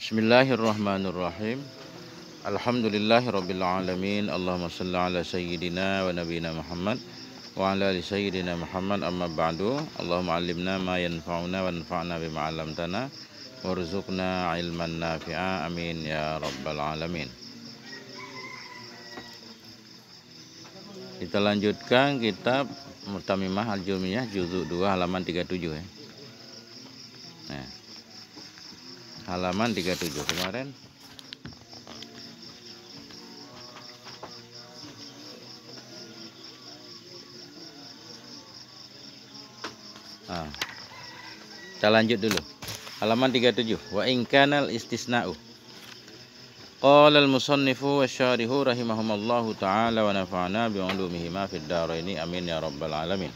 Bismillahirrahmanirrahim. Alhamdulillahirabbil alamin. Allahumma shalli ala sayyidina wa nabiyina Muhammad wa ala ali sayyidina Muhammad, amma ba'du. Allahumma 'allimna ma yanfa'una wanfa'na bima 'allamtana warzuqna ilman nafi'a, amin ya rabbal alamin. Kita lanjutkan kitab Mutamimah Al-Jumiyah juzuk 2 halaman 37 ya. Nah, halaman 37 kemarin kita lanjut dulu halaman 37. Wa in kanal istisna'u qala al-musannifu wasyarihu rahimahumallahu ta'ala wa nafa'ana bi'ulumihima fid dharaini, amin ya rabbal alamin.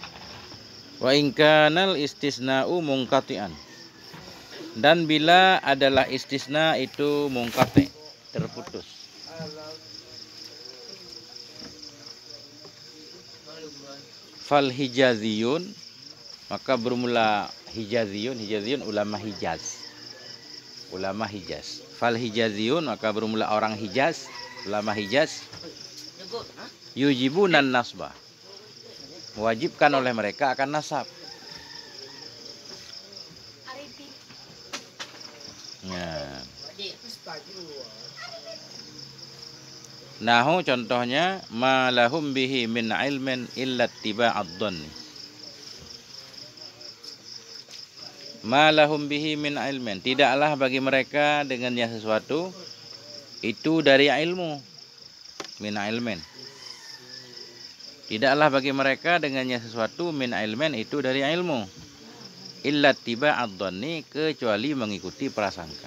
Wa in kanal istisna'u munqati'an, dan bila adalah istisna itu mungkate, terputus. Fal hijaziyun, maka bermula hijaziyun. Hijaziyun ulama Hijaz. Ulama Hijaz. Fal hijaziyun, maka bermula orang Hijaz, ulama Hijaz. Yujibunan nasbah, mewajibkan oleh mereka akan nasab. Ya. Nahu contohnya ma lahum bihi min ilmin illa tiba'ad dhanni. Ma lahum bihi min ilmin, tidaklah bagi mereka dengannya sesuatu itu dari ilmu. Min ilmin, tidaklah bagi mereka dengannya sesuatu min ilmin itu dari ilmu. Illa tiba'ad dhanni, kecuali mengikuti prasangka.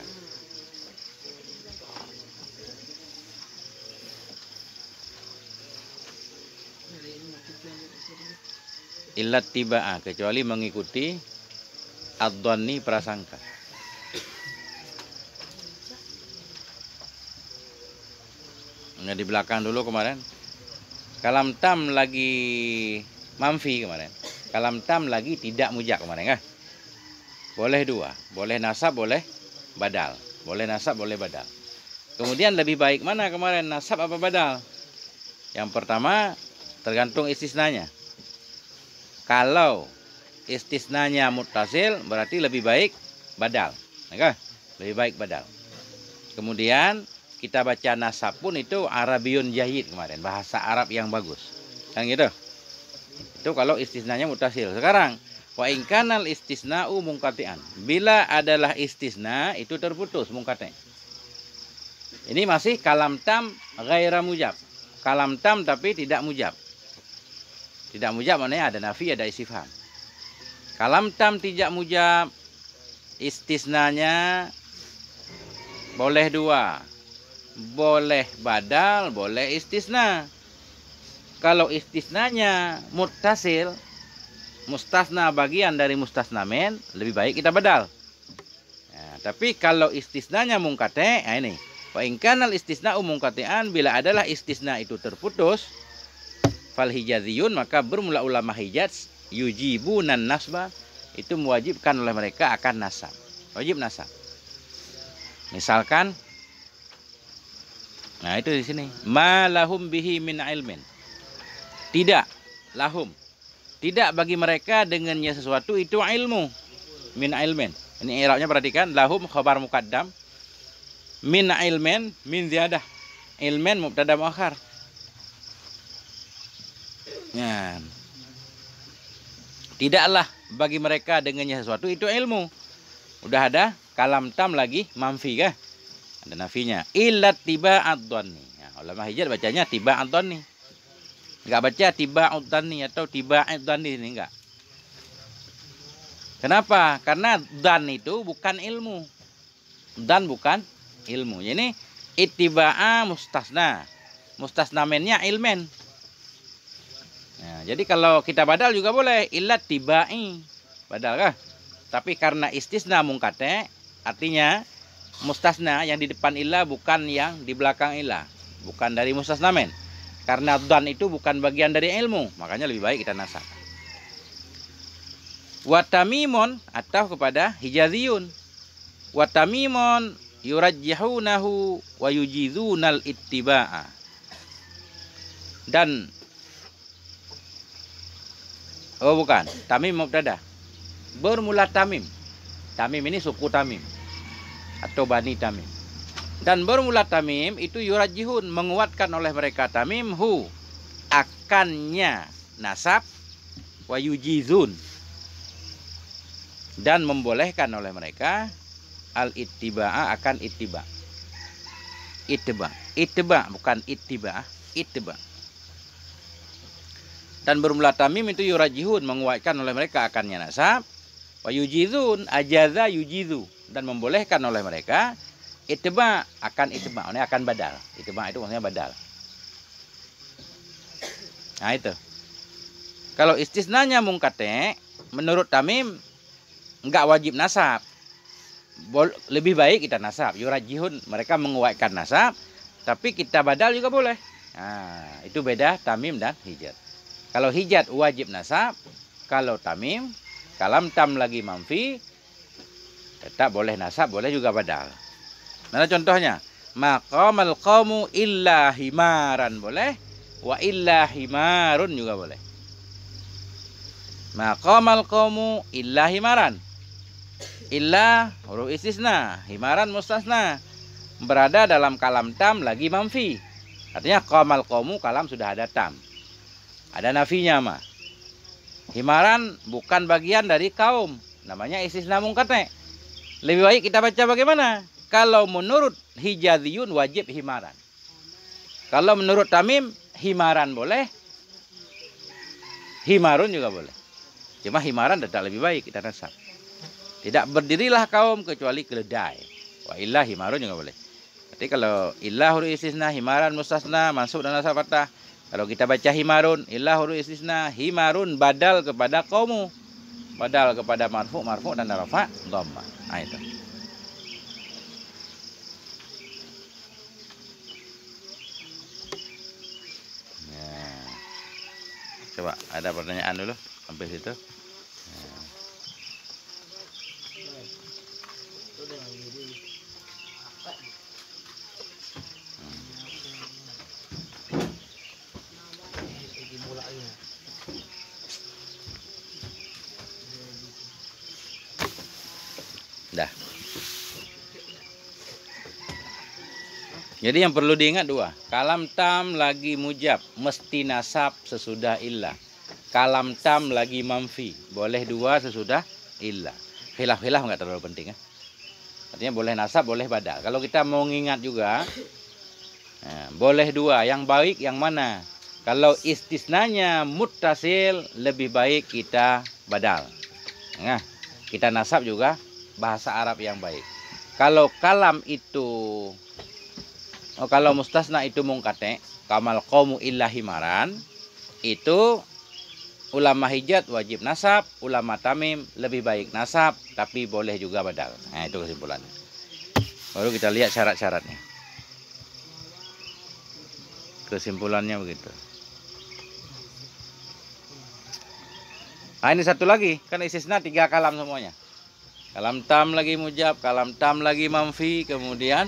Illa tiba'a, kecuali mengikuti ad-dhanni, prasangka. Nah, di belakang dulu kemarin kalam tam lagi mamfi kemarin. Kalam tam lagi tidak mujak kemarin kan? Boleh dua, boleh nasab, boleh badal. Boleh nasab, boleh badal. Kemudian lebih baik mana kemarin, nasab apa badal? Yang pertama tergantung istisnanya. Kalau istisnanya muttasil berarti lebih baik badal. Oke? Lebih baik badal. Kemudian kita baca nasab pun itu Arabiyun Jahid kemarin, bahasa Arab yang bagus. Kan gitu? Itu kalau istisnanya muttasil. Sekarang wa in kanal istisna'u munqati'an, bila adalah istisna itu terputus, munqati'. Ini masih kalam tam ghaira mujab. Kalam tam tapi tidak mujab. Tidak mujab maknanya ada nafi, ada istifham. Kalam tam tidak mujab, istisnanya boleh dua. Boleh badal, boleh istisna. Kalau istisnanya muttasil, mustasna bagian dari mustasna min, lebih baik kita badal. Nah, tapi kalau istisnanya mungkate, nah ini. Wa in kanal istisna'u mungkati'an, bila adalah istisna itu terputus, fal hijaziyun, maka bermula ulama Hijaz yujibunan nasbah, itu mewajibkan oleh mereka akan nasab. Wajib nasab. Misalkan, nah itu di sini, ma lahum bihi min ilmin. Tidak lahum, tidak bagi mereka dengannya sesuatu itu ilmu. Min ilmin. Ini i'rabnya perhatikan, lahum khabar muqaddam, min ilmin min ziyadah. Ilmin mubtada muakhar. Nah, tidaklah bagi mereka dengannya sesuatu itu ilmu. Udah ada kalam tam lagi mamfi kah? Ada nafinya. Illa tiba'ad dhanni. Nah, ulama Hijaz bacanya tiba'ad dhanni. Enggak baca tiba'ud dhanni atau tiba'id dhanni, ini enggak. Kenapa? Karena dan itu bukan ilmu. Dan bukan ilmu. Ini ittiba'a mustasna. Mustasna minnya ilmen. Nah, jadi kalau kita badal juga boleh, illa tiba'i. Badal kah? Tapi karena istisna mungkate, artinya mustasna yang di depan illa bukan yang di belakang illa. Bukan dari mustasna min. Karena dan itu bukan bagian dari ilmu, makanya lebih baik kita nasab. Watamimon atau kepada hijaziyun. Watamimon yurajjihunahu wa yujizunal ittiba'a. Dan bukan, Tamim mubtada. Bermula Tamim. Tamim ini suku Tamim atau Bani Tamim. Dan bermula Tamim itu yurajjihun, menguatkan oleh mereka Tamim hu, akannya nasab, wa yujizun, dan membolehkan oleh mereka al ittiba'a, akan ittiba. Ittiba bukan ittiba, ittiba. Dan bermula Tamim itu yurajjihun, menguatkan oleh mereka akannya nasab, wa yujizun, ajaza yujizu, dan membolehkan oleh mereka ittiba, akan ittiba, ini akan badal. Ittiba itu maksudnya badal. Nah itu. Kalau istisnanya mungkate, menurut Tamim enggak wajib nasab. Lebih baik kita nasab. Yurajjihun, mereka menguatkan nasab, tapi kita badal juga boleh. Nah, itu beda Tamim dan Hijat. Kalau Hijat wajib nasab, kalau Tamim, kalam tam lagi manfi, tetap boleh nasab, boleh juga badal. Mana contohnya? Maqamal qaumu illa himaran boleh, wa illa himarun juga boleh. Maqamal qaumu illa himaran. Illa huruf istisna, himaran mustasna. Berada dalam kalam tam lagi manfi. Artinya qamal qaumu kalam sudah ada tam. Ada nafinya mah. Himaran bukan bagian dari kaum, namanya istisna mungkate. Lebih baik kita baca bagaimana? Kalau menurut Hijaziyun wajib himaran. Kalau menurut Tamim himaran boleh, himarun juga boleh. Cuma himaran tetap lebih baik kita nasab. Tidak berdirilah kaum kecuali keledai. Wa illa himarun juga boleh. Jadi kalau illa huruf istisna, himaran mustasna, mansub dan nasab fathah. Kalau kita baca himarun, illa huruf istisna, himarun badal kepada kaumu. Badal kepada marfu dan rafa dhamma. Nah itu. Nah. Coba ada pertanyaan dulu sampai situ. Nah. Dah. Jadi yang perlu diingat dua. Kalam tam lagi mujab, mesti nasab sesudah illah. Kalam tam lagi manfi, boleh dua sesudah illah. Khilaf-khilaf nggak terlalu penting. Artinya boleh nasab, boleh badal. Kalau kita mau ngingat juga, boleh dua. Yang baik yang mana? Kalau istisnanya muttasil, lebih baik kita badal. Nah, kita nasab juga bahasa Arab yang baik. Kalau kalam itu, kalau mustasna itu mungkate, kamal qaumu illa himaran, itu ulama Hijat wajib nasab, ulama Tamim lebih baik nasab, tapi boleh juga badal. Nah itu kesimpulannya. Baru kita lihat syarat-syaratnya. Kesimpulannya begitu. Nah ini satu lagi, kan istisna 3 kalam semuanya. Kalam tam lagi mujab, kalam tam lagi manfi, kemudian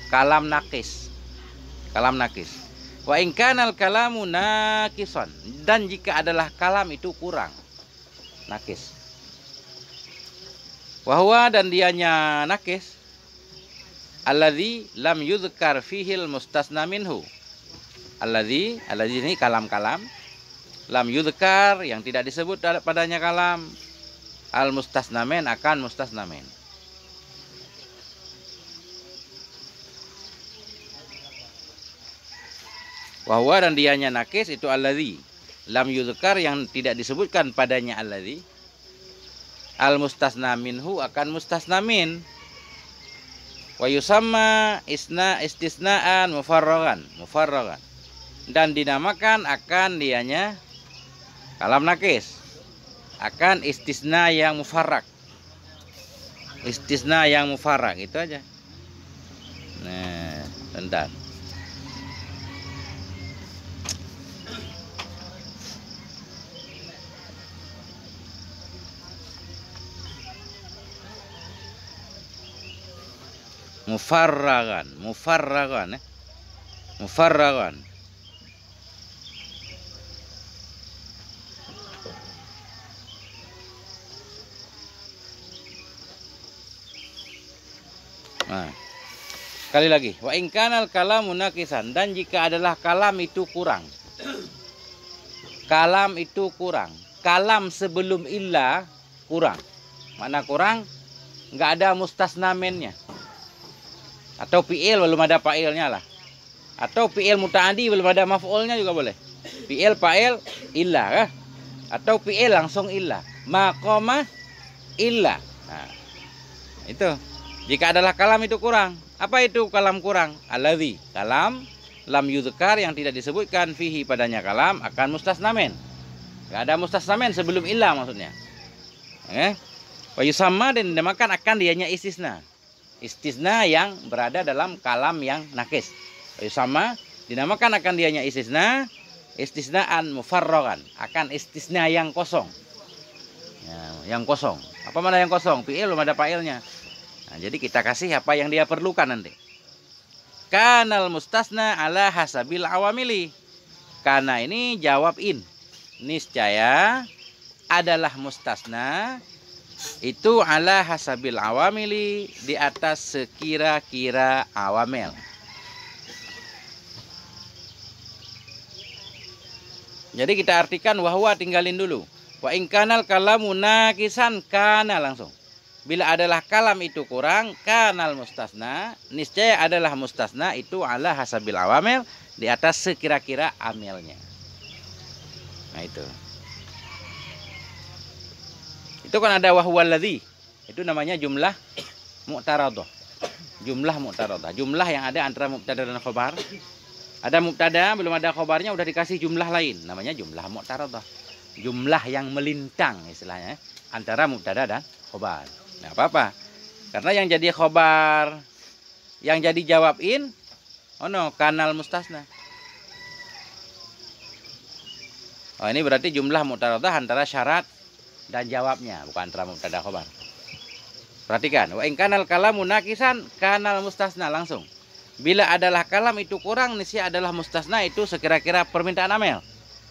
kalam nakis. Kalam nakis. Wa in kanal kalamu naqisan, dan jika adalah kalam itu kurang. Nakis. Wa huwa, dan dianya nakis. Alladzi lam yuzkar fihil mustasna minhu. Alladzi ini kalam-kalam. Lam yuzkar, yang tidak disebut padanya kalam. Al mustasnamen, akan mustasnamen. Wahwa, dan dianya nakis itu alladzi lam yuzkar, yang tidak disebutkan padanya alladzi. Al mustasna minhu, akan mustasnamin. Wa yusamma istisnaan mufarragan, dan dinamakan akan dianya kalam nakis, akan istisna yang mufarrak. Istisna yang mufarrak itu aja. Nah, bentar. Mufarragan, mufarragan, mufarragan. Nah, sekali lagi, wa in kanal kalamu naqisan, dan jika adalah kalam itu kurang. Kalam itu kurang. Kalam sebelum illa kurang. Mana kurang? Nggak ada mustasna mennya. Atau fi'il belum ada fa'ilnya lah. Atau fi'il muta'addi belum ada maf'ulnya juga boleh. Fi'il fa'il illa kah? Atau fi'il langsung illa. Maqama illa. Nah, itu. Jika adalah kalam itu kurang. Apa itu kalam kurang? Alladzi, kalam lam yudhkar yang tidak disebutkan fihi padanya kalam akan mustasnamen. Gak ada mustasnamen sebelum illa maksudnya. Wa yusamma, dan dinamakan akan dianya istisna. Istisna yang berada dalam kalam yang nakis. Wa yusamma, dinamakan akan dianya istisna. Istisnaan mufarragan, akan istisna yang kosong. Ya, yang kosong. Apa mana yang kosong? Fi'il belum ada fa'ilnya. Nah, jadi kita kasih apa yang dia perlukan nanti. Kanal mustasna ala hasabil awamili. Karena ini jawab in. Niscaya adalah mustasna itu ala hasabil awamili, di atas sekira-kira awamil. Jadi kita artikan wahwa, tinggalin dulu. Wa in kanal kalamu naqisan, kana langsung. Bila adalah kalam itu kurang, kanal mustasna, niscaya adalah mustasna itu ala hasabil awamil, di atas sekira-kira amilnya. Nah itu. Itu kan ada wahwaladzi. Itu namanya jumlah mu'taradah. Jumlah mu'taradah. Jumlah yang ada antara mubtada dan khobar. Ada mubtada, belum ada khobarnya, udah dikasih jumlah lain. Namanya jumlah mu'taradah. Jumlah yang melintang istilahnya antara mubtada dan khobar. Nah, apa-apa. Karena yang jadi khobar, yang jadi jawab in, oh no, kanal mustasna. Oh, ini berarti jumlah mu'taradah antara syarat dan jawabnya, bukan antara mubtada khobar. Perhatikan, wa in kanal kalamu naqisan, kanal mustasna langsung. Bila adalah kalam itu kurang, niscaya adalah mustasna itu sekira-kira permintaan amil.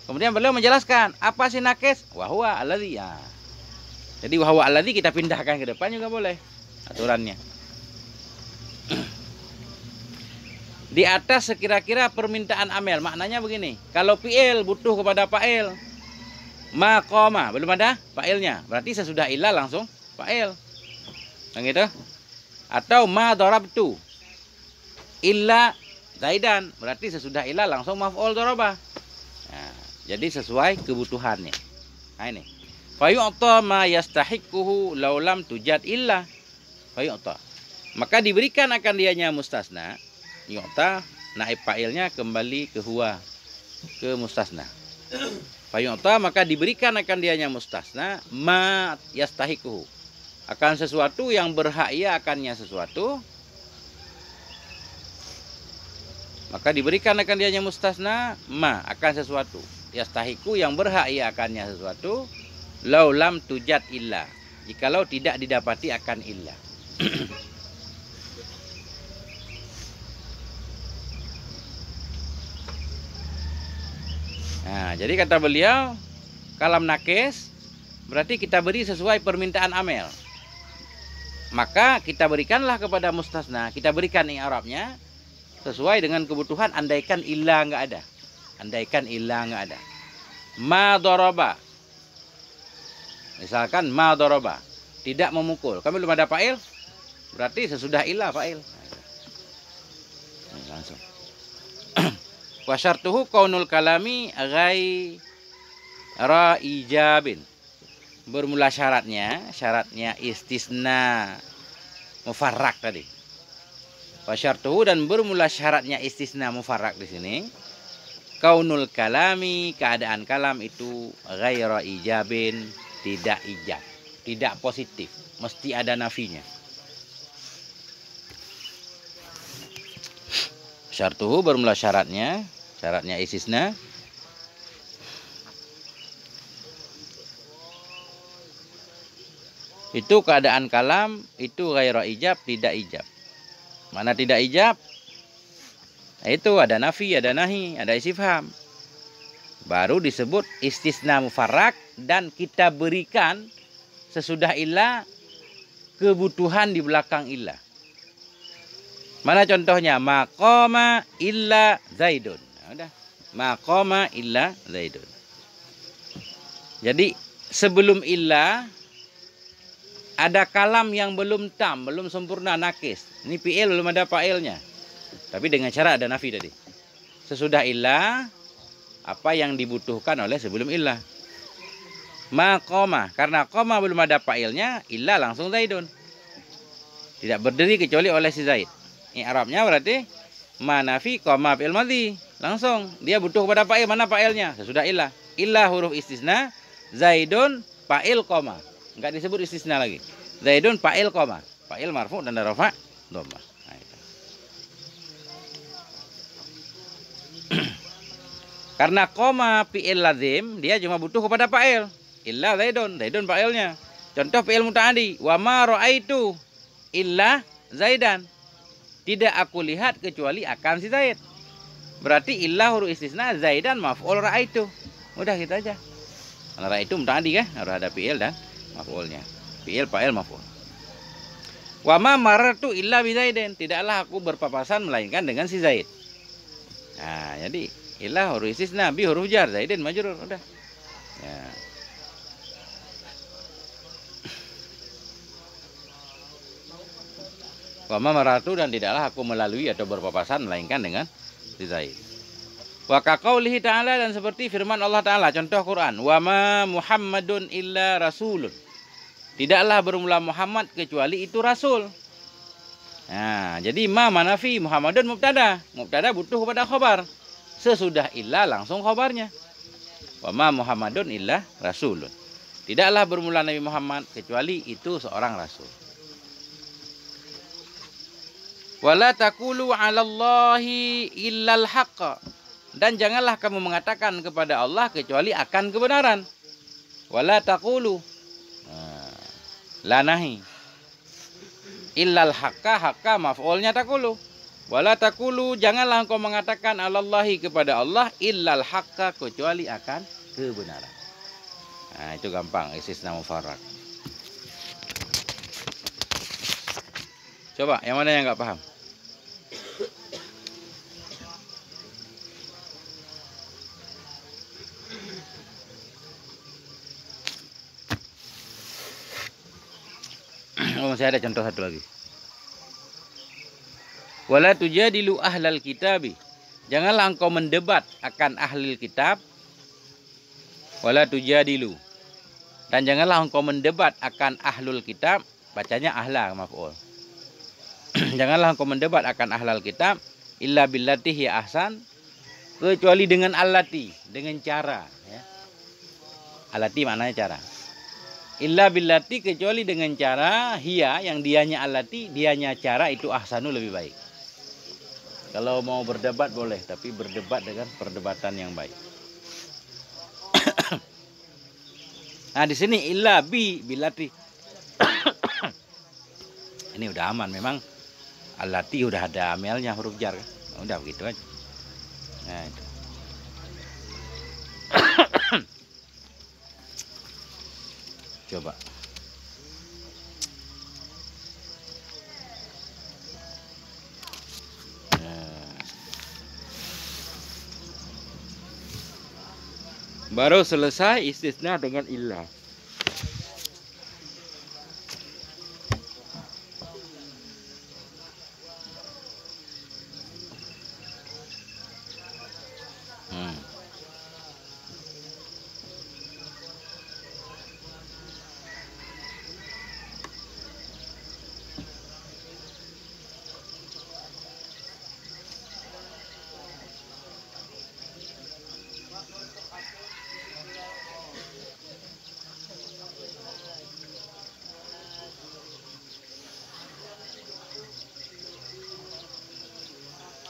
Kemudian beliau menjelaskan, apa sih naqis? Wa huwa alladzi. Ya. Jadi wahwa alladzi kita pindahkan ke depan juga boleh aturannya. Di atas sekira-kira permintaan amil, maknanya begini. Kalau fi'il butuh kepada fa'il, maqama belum ada fa'ilnya, berarti sesudah illa langsung fa'il. Yang gitu. Atau ma darabtu illa zaidan, berarti sesudah illa langsung maf'ul daraba. Nah, jadi sesuai kebutuhannya. Nah ini. Fayu'ta ma yastahiquhu law lam tujad illa. Fayu'ta, maka diberikan akan dianya mustasna. Yu'ta, naib fa'ilnya kembali ke huwa, ke mustasna. Fayu'ta, maka diberikan akan dianya mustasna ma yastahiquhu, akan sesuatu yang berhak ia akannya sesuatu. Maka diberikan akan dianya mustasna ma, akan sesuatu yastahiqu, yang berhak ia akannya sesuatu. Lau lam tujad illa, jikalau tidak didapati akan illa. Nah, jadi kata beliau, kalam nakis berarti kita beri sesuai permintaan amil. Maka kita berikanlah kepada mustasna, kita berikan i'rabnya sesuai dengan kebutuhan, andaikan illa nggak ada. Andaikan illa nggak ada. Ma daraba, misalkan ma daraba, tidak memukul. Kami belum ada fa'il, berarti sesudah illa fa'il. Langsung. Wa syartuhu kaunul kalami ghaira ijabin. Bermula syaratnya istisna mufarrak tadi. Wa syartuhu, dan bermula syaratnya istisna mufarrak di sini. Kaunul kalami, keadaan kalam itu ghaira ijabin, tidak ijab, tidak positif, mesti ada nafinya. Syartuhu, bermula syaratnya istisna. Itu keadaan kalam itu ghaira ijab, tidak ijab. Mana tidak ijab, itu ada nafi, ada nahi, ada istifham. Baru disebut istisna mufarrak, dan kita berikan sesudah illah kebutuhan di belakang illah. Mana contohnya? Maqama illa Zaidun. Nah, udah. Maqama illa Zaidun. Jadi sebelum illah ada kalam yang belum tam, belum sempurna, nakis. Ini fi'il belum ada fa'ilnya. Tapi dengan cara ada nafi tadi. Sesudah illah, apa yang dibutuhkan oleh sebelum illah. Maqama, karena qama belum ada fa'ilnya, illah langsung Zaidun. Tidak berdiri kecuali oleh si Zaid. I'rabnya berarti manafi qama fi'il madhi. Langsung dia butuh kepada fa'il, mana fa'ilnya? Sesudah illah. Illah huruf istisna, Zaidun fa'il qama. Enggak disebut istisna lagi. Zaidun fa'il qama. Fa'il marfu dan rafa dhammah. Nah, itu. Karena qama fi'il lazim, dia cuma butuh kepada fa'il. Illa Zaidun, Zaidun fa'ilnya. Contoh fi'il muta'addi, wa ma ra'aitu illa Zaidan. Tidak aku lihat kecuali akan si Zaid. Berarti illa huruf istisna, Zaidan maf'ul ra'aitu. Udah gitu aja. Karena ra'aitu muta'addi kan, harus ada fi'il dan maf'ulnya. Fi'il, fa'il, maf'ul. Wa ma marartu illa bi Zaidin. Tidaklah aku berpapasan melainkan dengan si Zaid. Nah, jadi illa huruf istisna, bi huruf jar, Zaidin majrur, udah. Ya. Wa ma marartu, dan tidaklah aku melalui atau berpapasan melainkan dengan si Zaid. Wa kaqaulihi ta'ala, dan seperti firman Allah Ta'ala, contoh Quran, wa ma Muhammadun illa rasulun. Tidaklah bermula Muhammad kecuali itu rasul. Nah, jadi ma manafi, Muhammadun mubtada. Mubtada butuh kepada khabar. Sesudah illa langsung khabarnya. Wa ma Muhammadun illa rasulun. Tidaklah bermula Nabi Muhammad kecuali itu seorang rasul. Wala taqulu 'alallahi illal haqq. Dan janganlah kamu mengatakan kepada Allah kecuali akan kebenaran. Wala taqulu, la nahi. Illal haqqa, haqqa maf'ulnya taqulu. Wala taqulu, janganlah engkau mengatakan 'alallahi kepada Allah illal haqqa, kecuali akan kebenaran. Nah, itu gampang, istisna mufarrad. Coba yang mana yang enggak paham? Oh, saya ada contoh satu lagi. Wala tujadilu ahlal kitabi. Janganlah engkau mendebat akan ahli kitab. Wala tujadilu. Dan janganlah engkau mendebat akan ahlul kitab. Bacanya ahla maf'ul. Janganlah engkau mendebat akan ahlal kitab illa billati hi ahsan, kecuali dengan allati, dengan cara, ya. Allati maknanya cara. Illa billati, kecuali dengan cara hiya, yang dianya allati, dianya cara, itu ahsanu, lebih baik. Kalau mau berdebat boleh, tapi berdebat dengan perdebatan yang baik. Nah, di sini illa billati. Ini udah aman, memang allati udah ada amelnya, huruf jar kan. Udah begitu aja. Nah, itu. Coba. Baru selesai istisna dengan illah.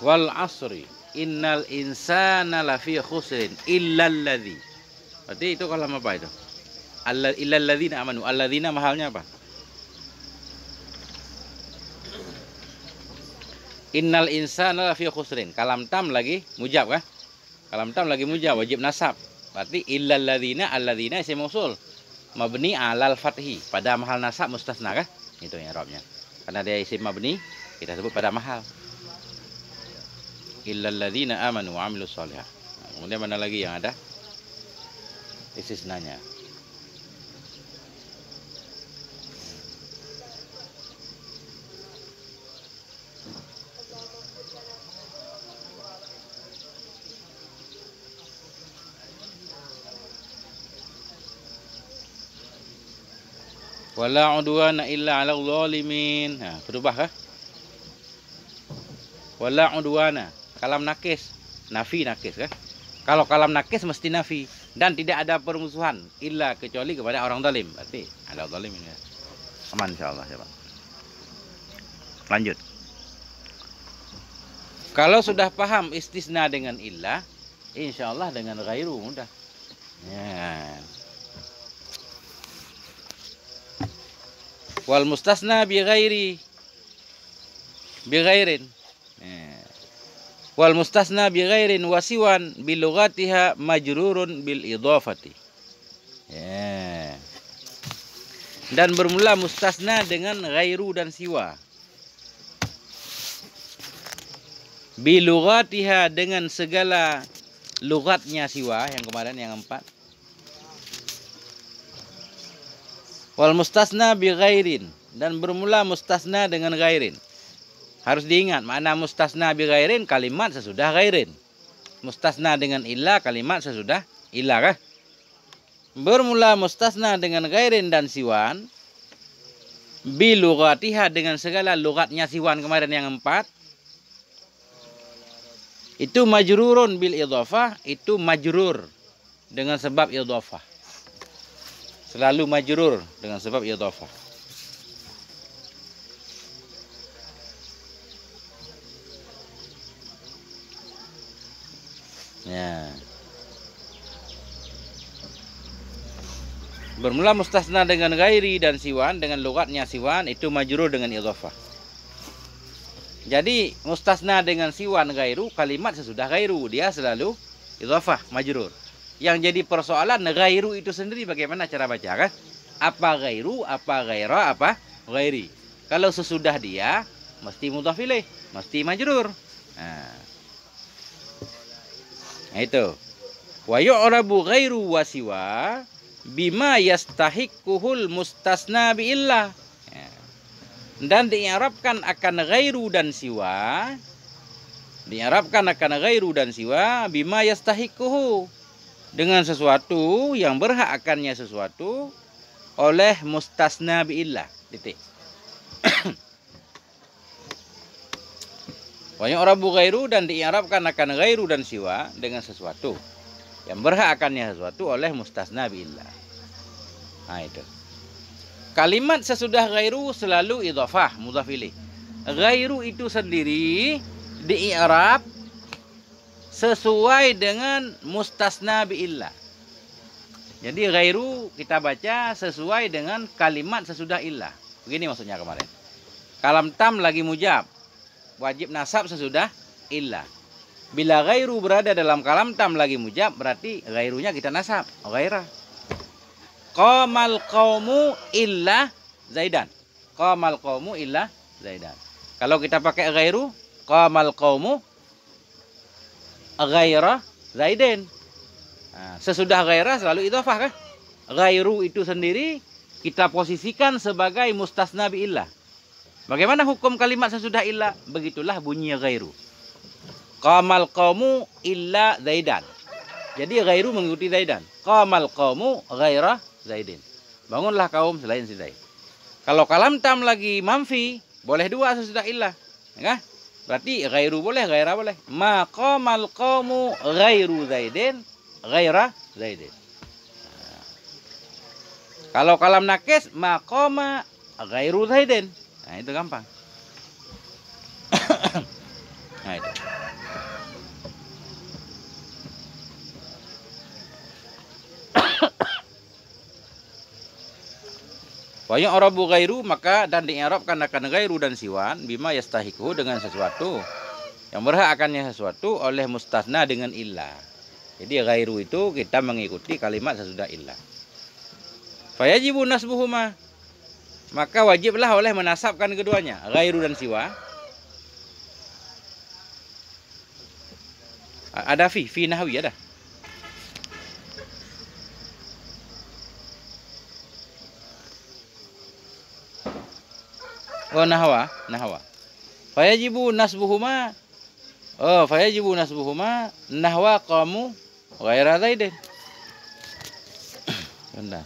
Wal asri innal insana lafi khusrin illal ladzi. Berarti itu kalam apa itu? Illal ladzina amanu. Alladzina mahalnya apa? Innal insana lafi khusrin. Kalam tam lagi mujab kah? Kalam tam lagi mujab, wajib nasab. Berarti illal alladzina isim mausul mabni alal fathi. Pada mahal nasab mustasna kah? Itu yang i'rabnya. Karena dia isim mabni, kita sebut pada mahal. Illal ladzina amanu wa amilus shalihat. Kemudian mana lagi yang ada istisnanya? Wala udwana illa 'alal zalimin. Ha, berubah kah? Wala udwana. Kalam nakis, nafi nakis kah? Kalau kalam nakis mesti nafi dan tidak ada permusuhan illa kecuali kepada orang zalim. Berarti ada zalimin ya. Aman insyaallah ya, Pak. Lanjut. Kalau sudah paham istisna dengan illa, insyaallah dengan ghairu mudah. Ya. Wal mustasna bi ghairin. Wal mustasna bi ghairin wasiwan bil lughatiha majrurun bil idhafati. Ya. Dan bermula mustasna dengan ghairu dan siwa. Bil lughatiha dengan segala lughatnya siwa yang kemarin yang 4. Wal mustasna bi ghairin dan bermula mustasna dengan ghairin. Harus diingat makna mustasna bi ghairin kalimat sesudah ghairin. Mustasna dengan illa kalimat sesudah illa kah? Bermula mustasna dengan ghairin dan siwan bi lughatiha dengan segala lughatnya siwan kemarin yang 4. Itu majrurun bil idhafah, itu majrur dengan sebab idhafah. Selalu majrur dengan sebab idhafah. Ya. Bermula mustasna dengan ghairi dan siwan dengan lughatnya siwan itu majrur dengan idhafah. Jadi mustasna dengan siwan ghairu kalimat sesudah ghairu dia selalu idhafah majrur. Yang jadi persoalan ghairu itu sendiri bagaimana cara baca kan? Apa ghairu, apa ghaira, apa ghairi. Kalau sesudah dia mesti mudhaf ilaih, mesti majrur. Nah itu. Wa yu'rabu ghairu wa siwa bima yastahiquhul mustasna bi illah. Dan di'arabkan akan ghairu dan siwa. Di'arabkan akan ghairu dan siwa bima yastahiquhu. Dengan sesuatu yang berhak akannya sesuatu oleh mustasna biillah. Titik. Wa yu'rabu ghairu dan di'arabkan akan ghairu dan siwa dengan sesuatu yang berhak akannya sesuatu oleh mustasna biillah. Nah itu. Kalimat sesudah ghairu selalu idhafah mudhaf ilaih. Ghairu itu sendiri di'arab sesuai dengan mustasna biillah. Jadi ghairu kita baca sesuai dengan kalimat sesudah illah. Begini maksudnya kemarin. Kalam tam lagi mujab. Wajib nasab sesudah illah. Bila ghairu berada dalam kalam tam lagi mujab berarti ghairunya kita nasab. Ghairah. Qamal qaumu illa Zaidan. Qamal qaumu illa Zaidan. Kalau kita pakai ghairu, qamal qaumu ghairah Zaidin. Nah, sesudah ghairah selalu idhafah kan? Ghairu itu sendiri kita posisikan sebagai mustasna biillah. Bagaimana hukum kalimat sesudah illah? Begitulah bunyi ghairu. Qamal qaumu illa Zaidan. Jadi ghairu mengikuti Zaidan. Qamal qaumu ghairah Zaidin. Bangunlah kaum selain si Zaid. Kalau kalam tam lagi manfi, boleh dua sesudah illah. Ya? Berarti ghairu boleh, ghairah boleh. Ma qamal qaumu ghairu Zaidin, ghairah Zaidin. Kalau kalam nakis, ma qama ghairu Zaidin. Nah, itu gampang. Nah, itu. Wa yu'rabu ghairu, maka dan di'irabkan akan ghairu dan siwan bima yastahiqu, dengan sesuatu yang berhak akannya sesuatu oleh mustasna dengan illah. Jadi ghairu itu kita mengikuti kalimat sesudah illah. Fayajibu nasbuhuma, maka wajiblah oleh menasabkan keduanya, ghairu dan siwa. Ada fi nahwi ada. Oh, nahwa. Fayajibu nasbuhuma. Oh, fayajibu nasbuhuma nahwa qamu ghaira zaidin. Benar.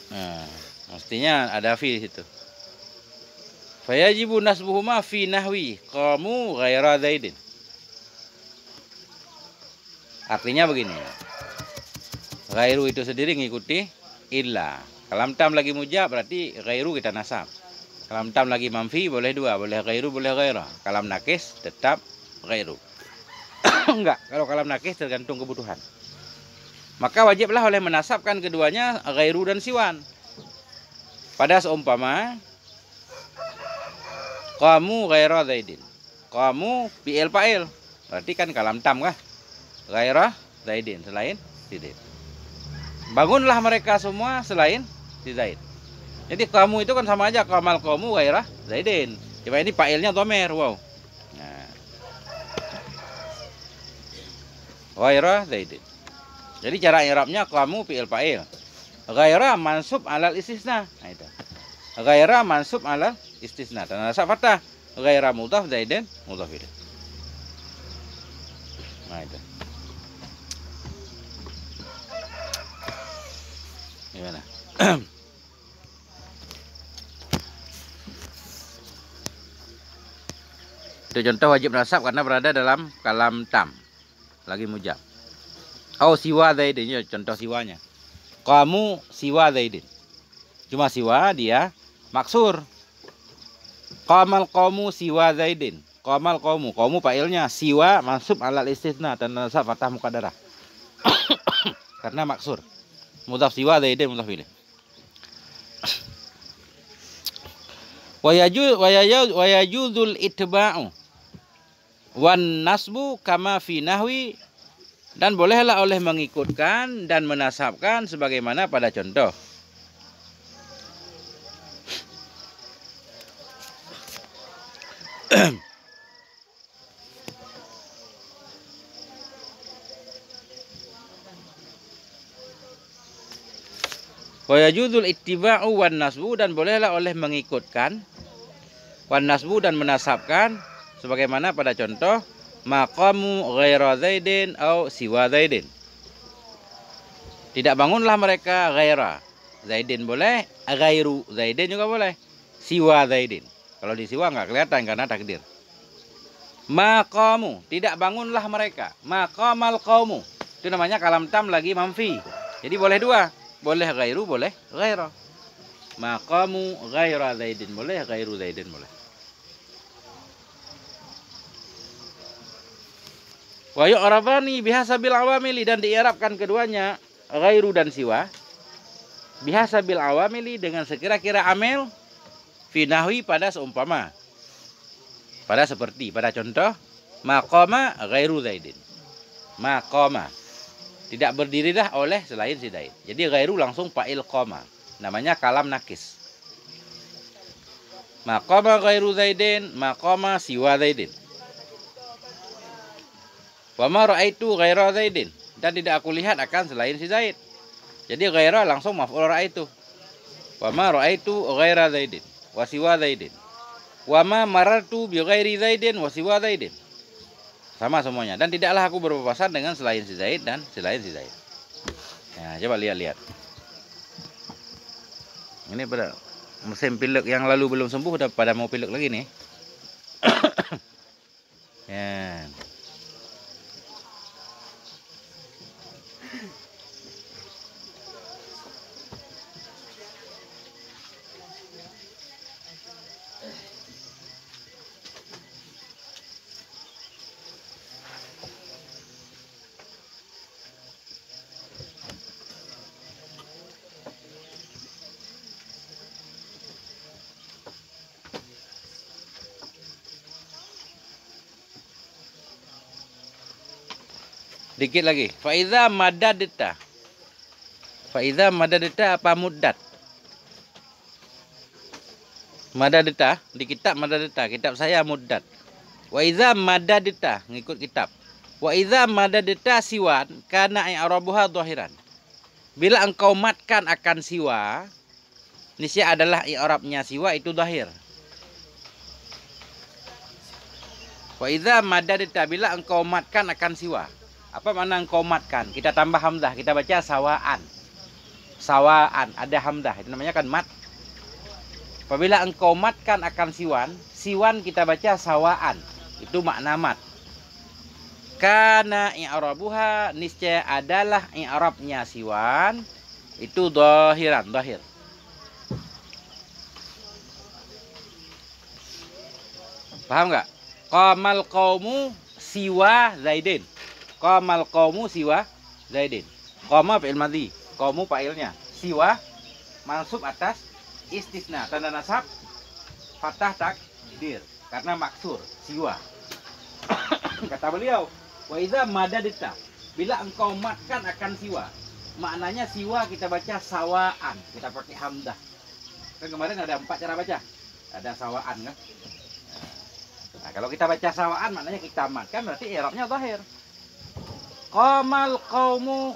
Nah, mestinya ada fi di situ. Fayajibu nasbuhuma fi nahwi qamu ghaira zaidin. Artinya begini. Ghairu itu sendiri ngikuti illa. Kalam tam lagi mujab berarti ghairu kita nasab. Kalam tam lagi manfi boleh dua, boleh ghairu boleh ghaira. Kalam nakis tetap ghairu. Enggak, kalau kalam nakis tergantung kebutuhan. Maka wajiblah oleh menasabkan keduanya ghairu dan siwan. Pada seumpama qamu ghaira zaidin. Qamu fi'il fa'il. Berarti kan kalam tam kah? Ghaira zaidin, selain si Zaid. Bangunlah mereka semua selain si Zaid. Jadi kamu itu kan sama aja qamal qamu ghaira zaidin. Cuma ini fa'ilnya dhamir, wow. Nah. Ghaira zaidin. Jadi cara i'rabnya qamu fi'il fa'il. Ghaira mansub alal istisna. Nah itu. Ghaira mansub alal istisna. Dan nasab fathah. Ghaira mudhaf zaidin mudhaf ilaih. Nah itu. Gimana? Itu contoh wajib nasab karena berada dalam kalam tam lagi mujab. Oh, siwa zaidin, ya contoh siwanya. Kamu siwa zaidin. Cuma siwa dia maksur. Qamal qamu siwa zaidin. Qamal qamu, qamu fa'ilnya, siwa mansub alal istisna dan nasab fathah muqaddarah. Karena maksur. Mudhaf siwa zaidin mudhaf ilaih. Wa yajuzul itba'u wan nasbu kama fi nahwi, dan bolehlah oleh mengikutkan dan menasabkan sebagaimana pada contoh. Wa yajuzul ittiba'u wan nasbu, dan bolehlah oleh mengikutkan wan nasbu dan menasabkan sebagaimana pada contoh maqamu ghaira zaidin au siwa zaidin. Tidak bangunlah mereka ghaira zaidin boleh, ghairu zaidin juga boleh, siwa zaidin. Kalau di siwa nggak kelihatan karena takdir. Maqamu, tidak bangunlah mereka. Maqamal qaumu, itu namanya kalam tam lagi manfi. Jadi boleh dua, boleh ghairu boleh ghaira. Maqamu ghaira zaidin boleh, ghairu zaidin boleh. Wa yu'rabani bihasabil awamili, dan di'irabkan keduanya ghairu dan siwa bihasabil awamili dengan sekira-kira amil fi nahwi pada seumpama. Pada seperti pada contoh maqama ghairu zaidin. Maqama tidak berdirilah oleh selain si Zaid. Jadi ghairu langsung fa'il qama. Namanya kalam nakis. Maqama ghairu zaidin, maqama siwa zaidin. Wa ma ra'aitu ghaira zaidin, dan tidak aku lihat akan selain si Zaid. Jadi ghaira langsung maf'ul ra'aitu. Wa ma ra'aitu ghaira zaidin wa siwa zaidin. Wa ma marartu bi ghairi zaidin wa siwa zaidin. Sama semuanya. Dan tidaklah aku berpapasan dengan selain si Zaid dan selain si Zaid. Nah, coba lihat. Ini pada musim pilek yang lalu belum sembuh, udah pada mau pilek lagi nih. Ya. Dikit lagi. Faiza madadta. Faiza madadta apa muddat? Madadta di kitab madadta, kitab saya muddat. Wa iza madadta ngikut kitab. Wa iza madadta siwan kana i'rabuha dhahiran. Bila engkau matkan akan siwa, niscaya adalah i'rabnya siwa itu zahir. Wa idza madadta bila engkau matkan akan siwa. Apa makna engkau matkan? Kita tambah hamzah, kita baca sawaan. Sawaan, ada hamzah, itu namanya kan mat. Apabila engkau matkan akan siwan, siwan kita baca sawaan. Itu makna mat. Kana i'rabuha niscaya adalah i'rabnya siwan itu zahiran, zahir. Paham nggak? Qamal qaumu siwa Zaidin. Qamal qaumu siwa Zaidin. Qama fi'il madhi, qaumu fa'ilnya. Siwa mansub atas istisna, tanda nasab fathah takdir karena maksur siwa. Kata beliau, wa iza madadta, bila engkau matkan akan siwa. Maknanya siwa kita baca sawaan, kita pakai hamzah. Kan kemarin ada 4 cara baca. Ada sawaan kan? Nah, kalau kita baca sawaan maknanya kita matkan berarti i'rabnya zahir. Qamal qaumu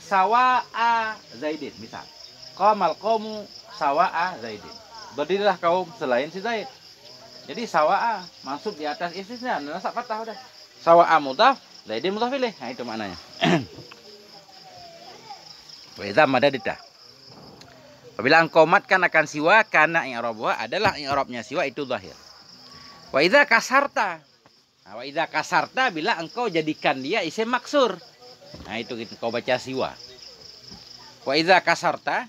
sawa'a Zaidin misal. Qamal qaumu sawa'a Zaidin. Berdirilah kaum selain si Zaid. Jadi sawa'a masuk di atas istisna, nasab fathah udah. Sawa'a mudhaf, Zaidin mudhaf ilaih. Nah, itu maknanya. Wa idza madadta. Apabila engkau matkan akan siwa kana i'rabuha adalah i'rabnya siwa itu zahir. Wa idza kasarta. Nah, wa idza kasarta bila engkau jadikan dia isim maksur. Nah, itu kau baca siwa. Wa idza kasarta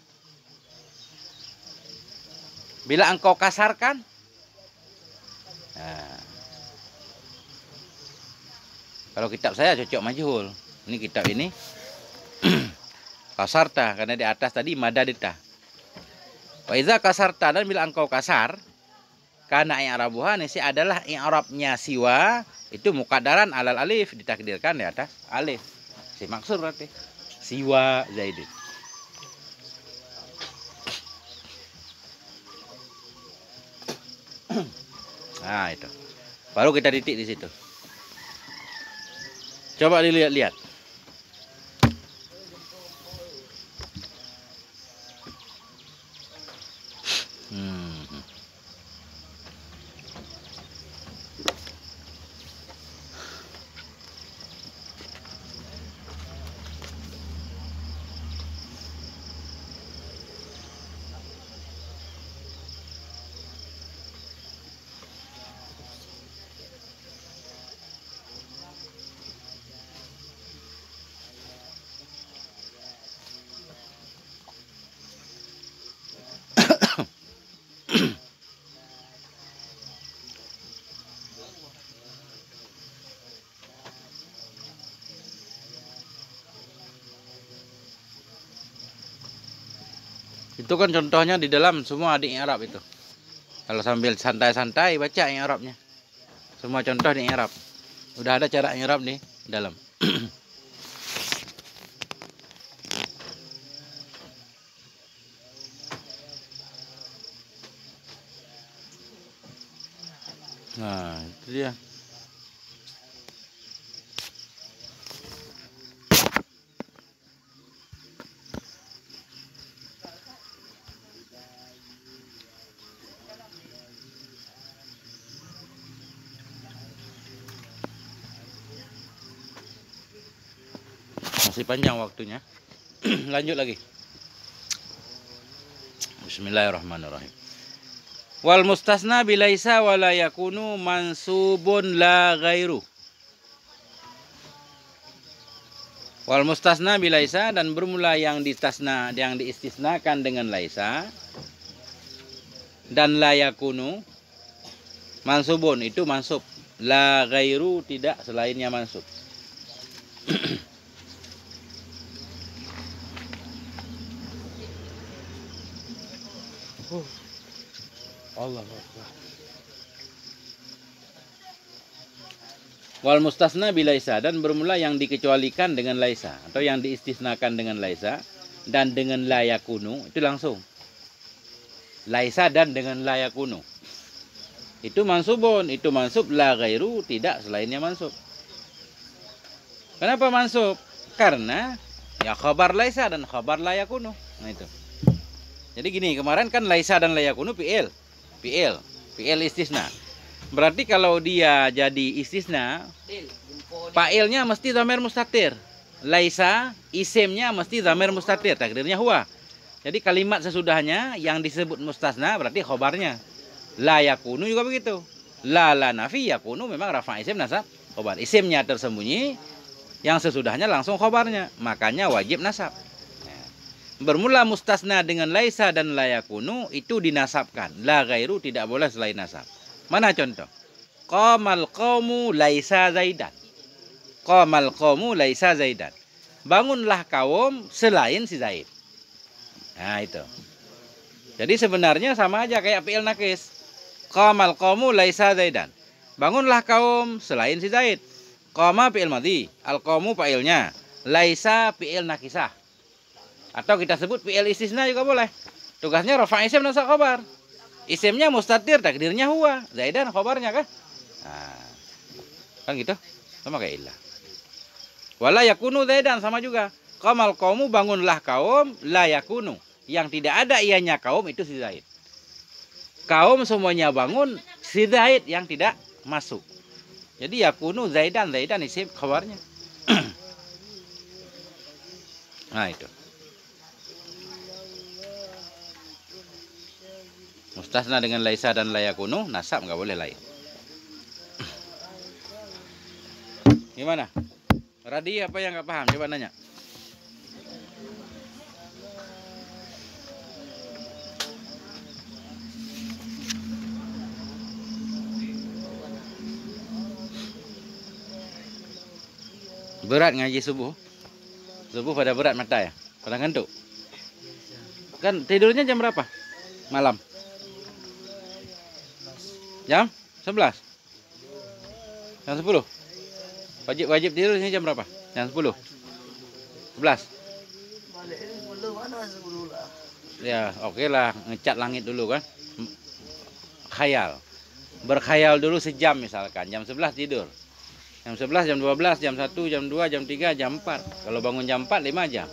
bila engkau kasarkan. Nah, kalau kitab saya cocok majhul. Ini kitab ini kasarta karena di atas tadi madadta. Wa idza kasarta dan bila engkau kasar karena i'rabuha nisi adalah i'rabnya siwa itu muqaddaran alal alif ditakdirkan di atas alif. Si maksud berarti siwa Zaidin. Nah, itu. Baru kita titik di situ. Coba dilihat-lihat. Itu kan contohnya di dalam semua di i'rab itu. Kalau sambil santai-santai baca i'rabnya. Semua contoh di i'rab. Udah ada cara i'rab di dalam. Nah, itu dia. Masih panjang waktunya. Lanjut lagi. Bismillahirrahmanirrahim. Wal mustasna bilaisa wala yakunu mansubun la ghairu. Wal mustasna bilaisa dan bermula yang distasna yang diistisnakan dengan laisa dan la yakunu mansubun itu mansub, la ghairu tidak selainnya mansub. Allah Akbar. Wal mustasna bilaisa, dan bermula yang dikecualikan dengan laisa atau yang diistisnakan dengan laisa dan dengan la yakunu, itu langsung. Laisa dan dengan la yakunu. Itu mansubun, itu mansub, la ghairu tidak selainnya mansub. Kenapa mansub? Karena ya khabar laisa dan khabar la yakunu. Nah itu. Jadi gini, kemarin kan laisa dan la yakunu fi'il istisna. Berarti kalau dia jadi istisna, fa'ilnya mesti dhamir mustatir. Laisa isimnya mesti dhamir mustatir, takdirnya huwa. Jadi kalimat sesudahnya yang disebut mustasna berarti khobarnya. La yakunu juga begitu. La nafi yakunu memang rafa isim nasab khobar. Isimnya tersembunyi, yang sesudahnya langsung khobarnya. Makanya wajib nasab. Bermula mustasna dengan laisa dan la yakunu itu dinasabkan. La ghairu tidak boleh selain nasab. Mana contoh? Qamal qaumu laisa zaidan. Qamal qaumu laisa zaidan. Bangunlah kaum selain si Zaid. Nah itu. Jadi sebenarnya sama aja kayak fi'il nakis. Qamal qaumu laisa zaidan. Bangunlah kaum selain si Zaid. Qama fi'il madhi, al-qaumu fa'ilnya, laisa fi'il nakisah. Atau kita sebut fi'il istisna juga boleh. Tugasnya rafa isim nasab khabar. Isimnya mustatir, takdirnya huwa. Zaidan khabarnya kah? Nah, kan gitu. Sama kayak illah. Wala yakunu zaidan sama juga. Qamal qaumu bangunlah kaum, la yakunu. Yang tidak ada ianya kaum itu si Zaid. Kaum semuanya bangun, si Zaid yang tidak masuk. Jadi yakunu zaidan isim khabarnya. Nah itu. Mustasna dengan laisa dan la yakunu, nasab nggak boleh lain. Gimana? Radi apa yang nggak paham? Coba nanya. Berat ngaji subuh? Subuh pada berat mata ya? Pada ngantuk? Kan tidurnya jam berapa? Malam? Jam 11? Jam 10? Wajib tidur ini jam berapa? Jam 10? 11? Ya oke lah, ngecat langit dulu kan. Khayal. Berkhayal dulu sejam misalkan. Jam 11 tidur. Jam 11, jam 12, jam 1, jam 2, jam 3, jam 4. Kalau bangun jam 4, 5 jam.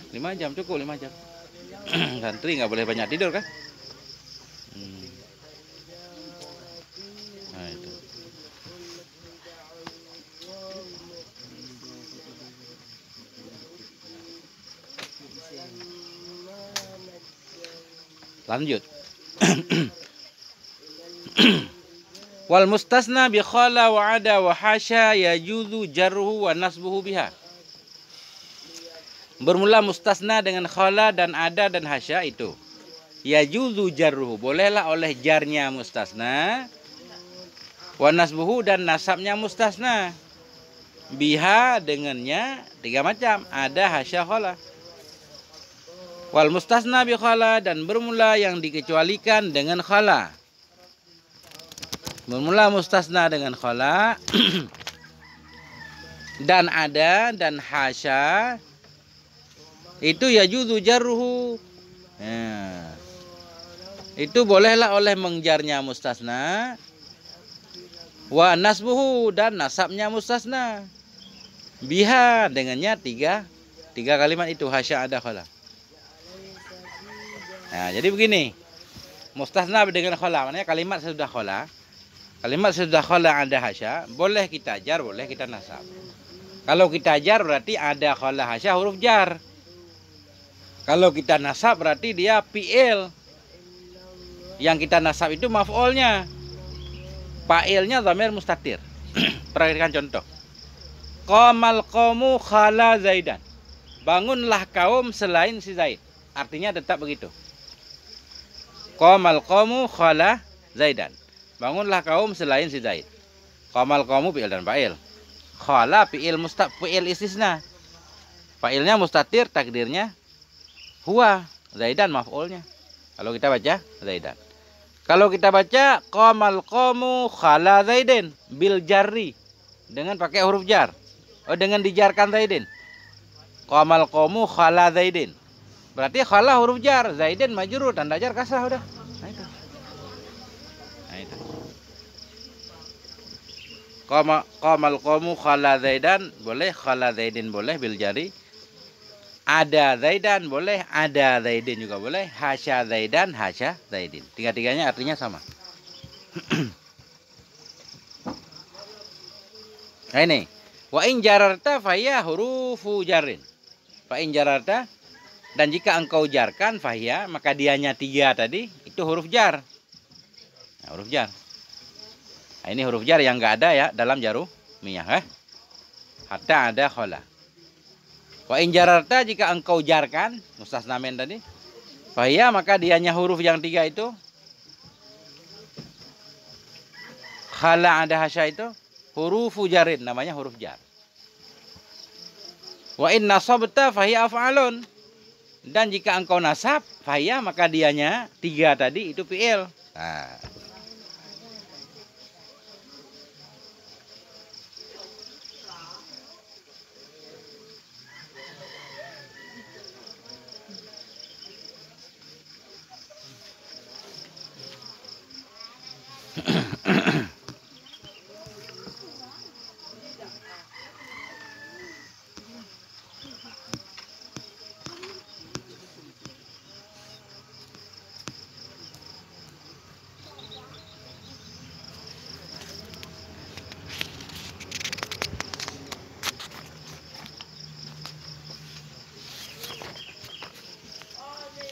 5 jam cukup, 5 jam. Santri nggak boleh banyak tidur kan? Nah itu. Lanjut. Wal mustasna bi khala wa ada wa hasya yajuzu jarruhu wa nasbuhu biha. Bermula mustasna dengan khala dan ada dan hasya itu. Yajuzu jarruhu, bolehlah oleh jarnya mustasna. Wa nasbuhu dan nasabnya mustasna. Biha dengannya 3 macam, ada hasya khala. Wal mustasna bi khala, dan bermula yang dikecualikan dengan khala. Bermula mustasna dengan khala dan ada dan hasya itu yajuzu jarruhu. Ya. Itu bolehlah oleh mengjarnya mustasna. Wa nasbuhu, dan nasabnya mustasna. Biha dengannya 3 kalimat itu, hasya ada khala. Nah, jadi begini. Mustasna dengan khala, maknanya kalimat sudah khala. Kalimat sudah khala ada hasya, boleh kita jar, boleh kita nasab. Kalau kita jar berarti ada khala hasya huruf jar. Kalau kita nasab berarti dia fi'il. Yang kita nasab itu maf'ulnya. Fa'ilnya dhamir mustatir. Perhatikan contoh. Qamal qaumu khala zaidan. Bangunlah kaum selain si Zaid. Artinya tetap begitu. Qamal qaumu khala zaidan. Bangunlah kaum selain si Zaid. Qamal qaumu fi'il dan fa'il. Khala fi'il istisna. Fa'ilnya mustatir, takdirnya huwa. Zaidan maf'ulnya. Kalau kita baca zaidan. Kalau kita baca qamal qaumu khala zaidin bil jarri. dengan pakai huruf jar. Oh, dengan dijarkan Zaidin. Qamal qamu khala Zaidin. Berarti khala huruf jar, Zaidin majrur, tanda jar kasrah udah. Nah itu. Nah itu. Qamal qamu khala Zaidan boleh, khala Zaidin boleh bil jari. Ada Zaidan boleh, ada Zaidin juga boleh. Hasya Zaidan, hasya Zaidin. Tiga-tiganya artinya sama. Nah ini. Wa in jararta fahya hurufu jarin. Fa in jararta, dan jika engkau jarkan fahya, maka dianya 3 tadi itu huruf jar. Nah, huruf jar. Nah, ini huruf jar yang enggak ada ya dalam jarumiyah. Hatta ada khala. Wa in jararta, jika engkau jarkan mustasnamen tadi, fahya, maka dianya huruf yang 3 itu. Khala ada hasya itu hurufu jarin, namanya huruf jar. Wa in nasabta fahiya af'alun. Dan jika engkau nasab fahiya, maka dianya 3 tadi itu fi'il. Nah.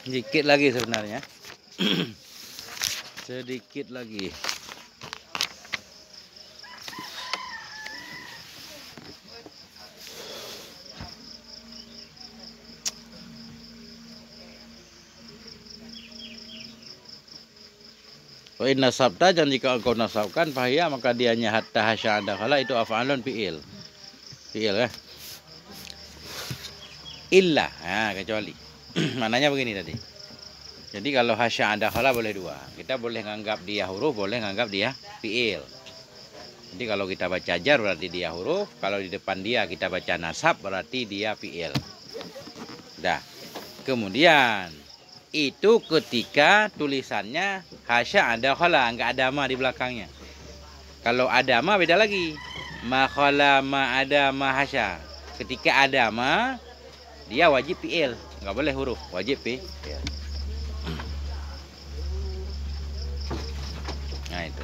Sedikit lagi sebenarnya. Sedikit lagi. Wa in nasabta, dan jika engkau nasabkan fahya, maka dianya hatta hasya ada khala itu af'alun fi'il. Fi'il ya. Illa, nah, kecuali. Mananya begini tadi. Jadi kalau hasya ada khala boleh 2. Kita boleh nganggap dia huruf, boleh nganggap dia fi'il. Jadi kalau kita baca jar berarti dia huruf, kalau di depan dia kita baca nasab berarti dia fi'il. Dah. Kemudian itu ketika tulisannya hasya ada khala, enggak ada ma di belakangnya. Kalau ada ma beda lagi. Ma khala, ma ada, ma hasya. Ketika ada ma, dia wajib fi'il, enggak boleh huruf, wajib fi'il. Nah itu.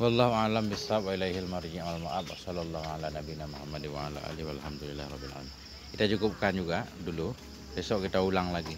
Wallahu a'lam bishawab, wa ilaihil marji' wal ma'ab. Sallallahu ala nabiyina Muhammad wa ala alihi walhamdulillahi rabbil alamin. Kita cukupkan juga dulu. Besok kita ulang lagi.